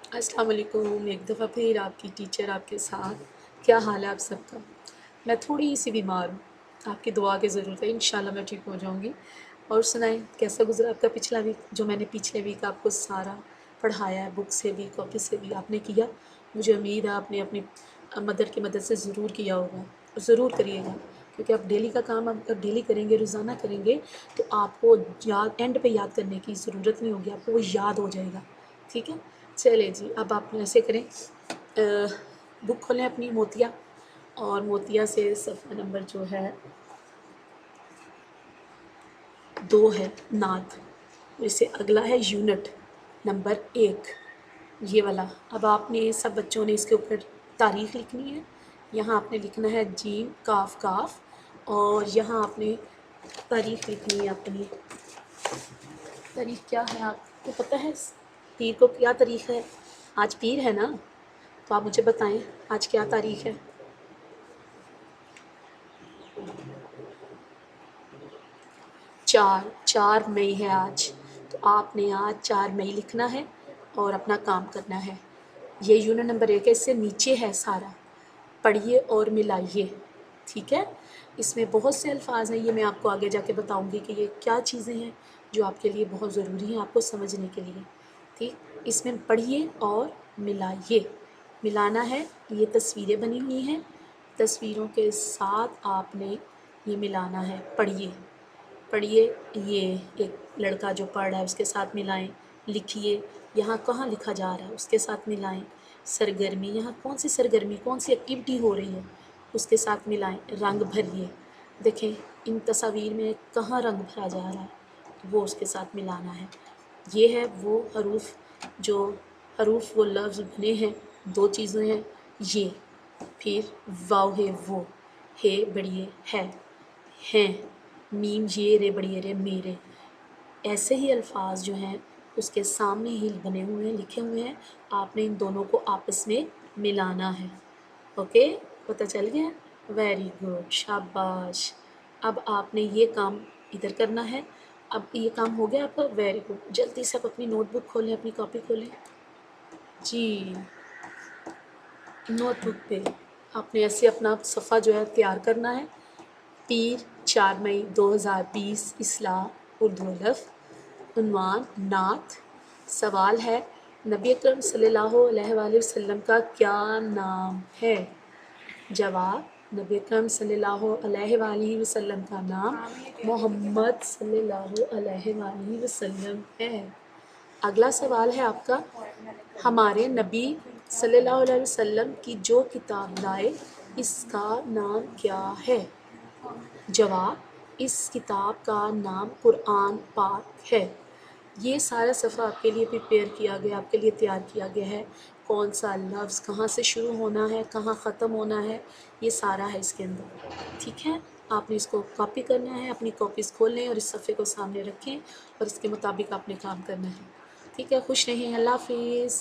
अस्सलाम वालेकुम। एक दफ़ा फिर आपकी टीचर आपके साथ। क्या हाल है आप सबका? मैं थोड़ी सी बीमार हूँ, आपकी दुआ की ज़रूरत है। इंशाल्लाह मैं ठीक हो जाऊँगी। और सुनाएं, कैसा गुज़रा आपका पिछला वीक? जो मैंने पिछले वीक आपको सारा पढ़ाया है, बुक से भी कॉपी से भी आपने किया। मुझे उम्मीद है आपने अपनी मदर की मदद से ज़रूर किया होगा, ज़रूर करिएगा, क्योंकि आप डेली का काम आप डेली करेंगे, रोज़ाना करेंगे, तो आपको याद एंड पे याद करने की ज़रूरत नहीं होगी, आपको वो याद हो जाएगा। ठीक है, चले जी। अब आप ऐसे करें, बुक खोलें अपनी मोतिया, और मोतिया से सफ़ा नंबर जो है 2 है, नात। इससे अगला है यूनिट नंबर 1, ये वाला। अब आपने सब बच्चों ने इसके ऊपर तारीख़ लिखनी है। यहाँ आपने लिखना है जीम काफ काफ, और यहाँ आपने तारीख़ लिखनी है अपनी। तारीख़ क्या है आपको पता है? पीर को क्या तारीख़ है? आज पीर है ना, तो आप मुझे बताएं आज क्या तारीख़ है? 4 मई है आज। तो आपने आज 4 मई लिखना है और अपना काम करना है। ये यूनिट नंबर 1 है, इससे नीचे है सारा, पढ़िए और मिलाइए। ठीक है, इसमें बहुत से अल्फाज हैं, ये मैं आपको आगे जाके बताऊंगी कि ये क्या चीज़ें हैं जो आपके लिए बहुत ज़रूरी हैं आपको समझने के लिए। ठीक, इसमें पढ़िए और मिलाइए। मिलाना है, ये तस्वीरें बनी हुई हैं, तस्वीरों के साथ आपने ये मिलाना है। पढ़िए, पढ़िए, ये एक लड़का जो पढ़ रहा है उसके साथ मिलाएं। लिखिए, यहाँ कहाँ लिखा जा रहा है उसके साथ मिलाएं। सरगर्मी, यहाँ कौन सी सरगर्मी, कौन सी एक्टिविटी हो रही है उसके साथ मिलाएं। रंग भरिए, देखें इन तस्वीर में कहाँ रंग भरा जा रहा है, तो वो उसके साथ मिलाना है। ये है वो हरूफ, जो हरूफ वो लफ्ज़ बने हैं, 2 चीज़ें हैं ये, फिर वाव है वो, है बड़िए है, हैं, मीम ये रे बड़िए रे मेरे। ऐसे ही अल्फाज जो हैं उसके सामने ही बने हुए हैं, लिखे हुए हैं, आपने इन दोनों को आपस में मिलाना है। ओके, पता चल गया? वेरी गुड, शाबाश। अब आपने ये काम इधर करना है। अब ये काम हो गया आपका, वेरी गुड। जल्दी से आप अपनी नोटबुक खोलें, अपनी कॉपी खोलें जी। नोटबुक पे आपने ऐसे अपना सफ़ा जो है तैयार करना है। पीर 4 मई 2020, इस्लाह उर्दू हरफ। उन्वान नात। सवाल है, नबी अकरम सल्लल्लाहु अलैहि वसल्लम का क्या नाम है? जवाब, नबी अकरम सल्लल्लाहु अलैहि वसल्लम का नाम मोहम्मद सल्लल्लाहु अलैहि वसल्लम है। अगला सवाल है आपका, हमारे नबी सल्लल्लाहु अलैहि वसल्लम की जो किताब लाए इसका नाम क्या है? जवाब, इस किताब का नाम कुरान पाक है। ये सारा सफ़ा आपके लिए प्रिपेयर किया गया, आपके लिए तैयार किया गया है। कौन सा लफ्ज़ कहाँ से शुरू होना है, कहाँ ख़त्म होना है, ये सारा है इसके अंदर। ठीक है, आपने इसको कॉपी करना है, अपनी कॉपीज़ खोल लें और इस सफ़े को सामने रखें और इसके मुताबिक आपने काम करना है। ठीक है, खुश रहें, अल्लाह हाफ़िज़।